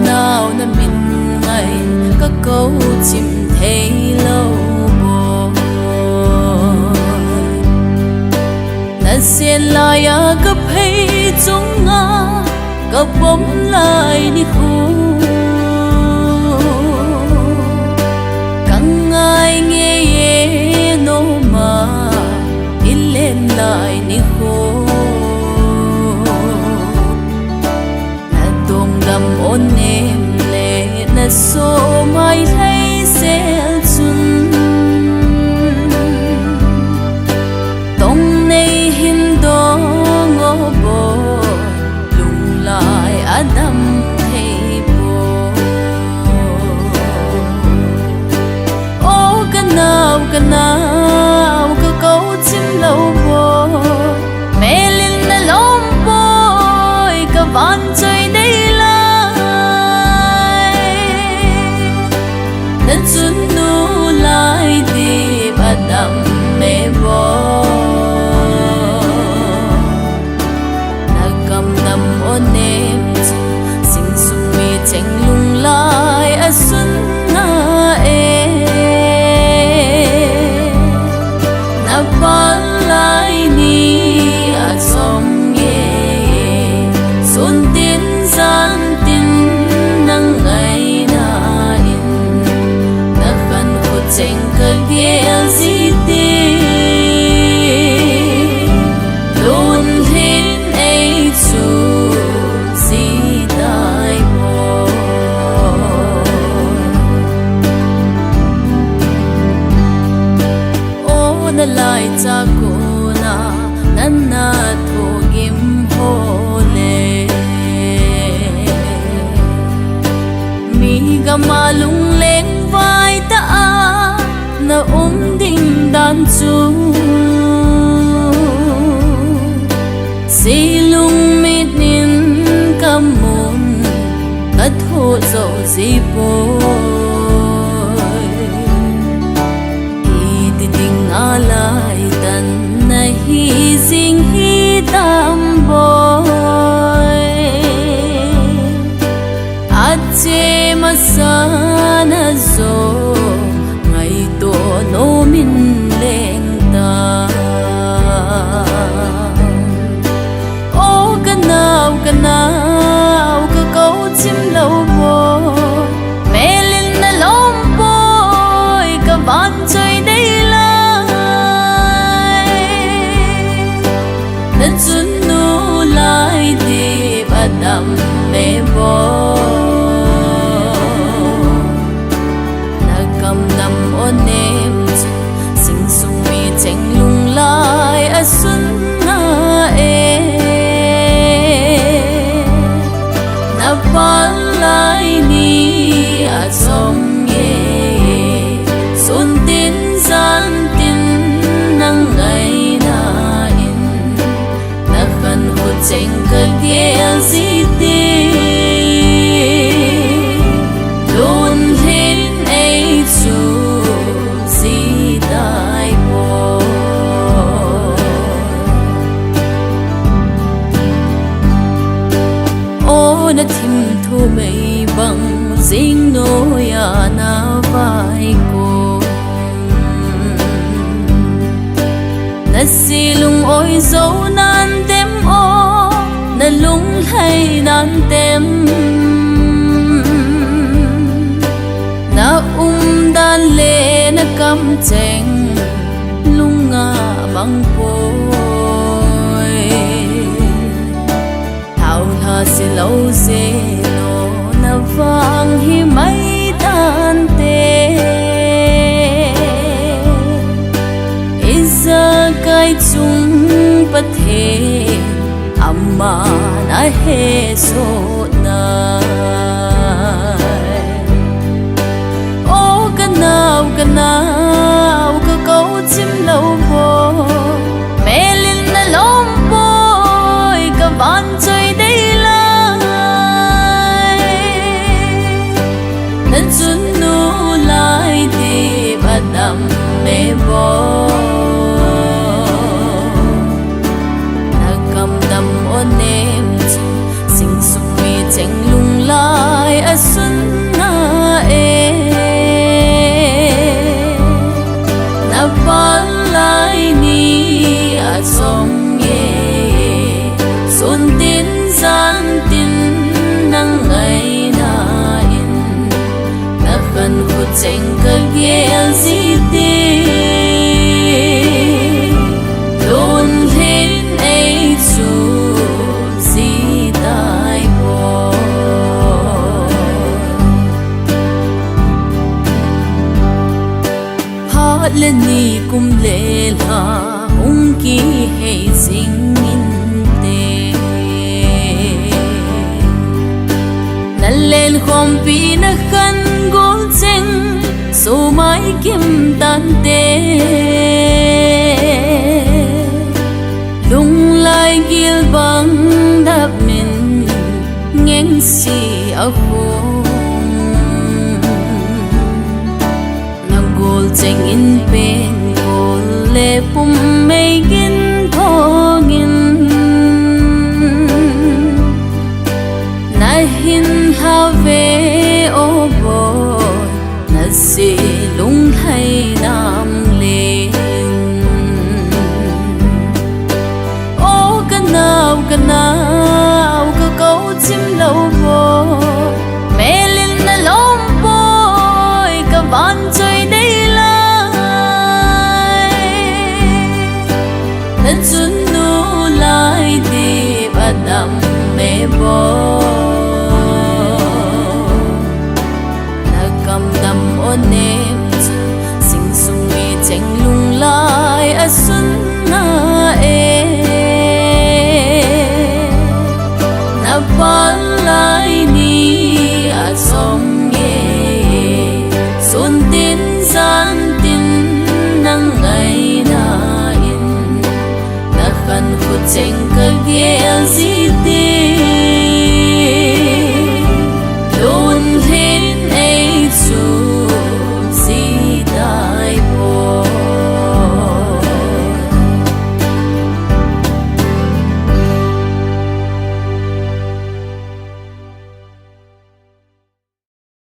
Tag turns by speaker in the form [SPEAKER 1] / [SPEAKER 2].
[SPEAKER 1] nào na mình ngày các câu chim thấy lâu bồi na xiên lại à cấp hay chúng ngã cấp bóng lại đi khu căng ai nghe nô mà in lên lại đi khu ôn em lệ na số mai thấy sẽ chun tông này hin đó ngõ bò lùng lại Adam thấy bò ô cái nào cái câu chim lâu bò mẹ linh na lom bôi cái van chơi đây nên xuân nu lại đi và đắm mê bò na cầm nằm ôn em sinh sung mi tranh lung lại à xuân na e na ban lại ni à sông ye xuân tin gian tin nắng ngày chẳng cần điều gì tiền luôn hết ấy chú gì đại bồi ô na lại cha cô na thô kim hồ lệ mi gama lung lên vai ta na đinh đàn chu si lung mít nín cam môn cất hộ dầu gì bồi đi tình a lại tận na hi dinh hi tam bồi a che ma sa na zo nô min lên ta ô cái nào cái câu chim lâu bò mẹ linh na lom bôi cái van chơi đây lại nên xuân nu lại đi và đắm mê bò na cầm nằm ôn em tranh lung lại à xuân na e na ban lại ni à sông ye xuân tin gian tin nắng ngày na in na khăn hụt tranh cần điều gì tiền luôn hết ấy chú gì đại na thim thu mây bằng dinh nô ya na vai cô na si lung ôi dấu nan tem ô na lung hay nan tem na đan lệ na cam cheng lung nga mang bôi thao tha si lâu se no na vang hi mai tan te isa kai chung pathe amma na he so na ô canao cơ cấu chim lâu vô mẹ linh na lom bôi cả van chơi đây lại nên xuân nu lại thì bà đam mê vô na cầm đam ôn em sinh sung mi tranh lung lại khom pi na khan gol cheng so mai kim tan te lung lai gil bang đap min ngeng si a khom na gol cheng in pen gol le pum mei gin thongin na hin have o boy na si lung hai nam lên ô canao cơ câu chim lâu boy mẹ linh na lom boy cả van chơi đây lại thân xuân nu lại đi bắt đam mẹ boy